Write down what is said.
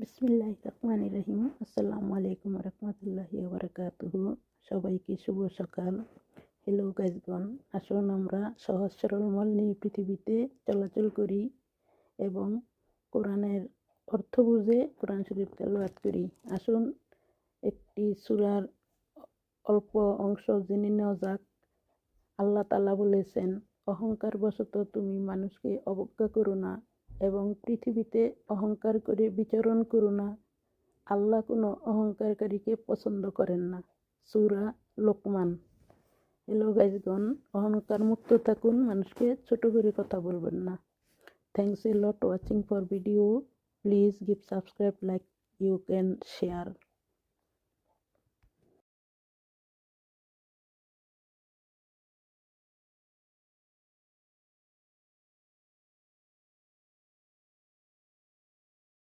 বিসমিল্লাহির রহমানির রহিম। আসসালামু আলাইকুম রহমতুল্লাহি বারাকাতুহু। সবাইকে শুভ সকাল। হ্যালো গাইজগণ, আসুন আমরা সহজ সরল মল নিয়ে পৃথিবীতে চলাচল করি এবং কোরআনের অর্থ বুঝে কোরআন শরীফ তেলাওয়াত করি। আসুন একটি সূরার অল্প অংশ জেনে নেওয়া যাক। আল্লাহ তাআলা বলেছেন, অহংকার বশত তুমি মানুষকে অবজ্ঞা করো না এবং পৃথিবীতে অহংকার করে বিচরণ করো না। আল্লাহ কোনো অহংকারকারীকে পছন্দ করেন না। সূরা লোকমান। হ্যালো গাইজগণ, অহংকার মুক্ত থাকুন, মানুষকে ছোট করে কথা বলবেন না। Thanks a lot watching for video. Please give subscribe, like, you can share.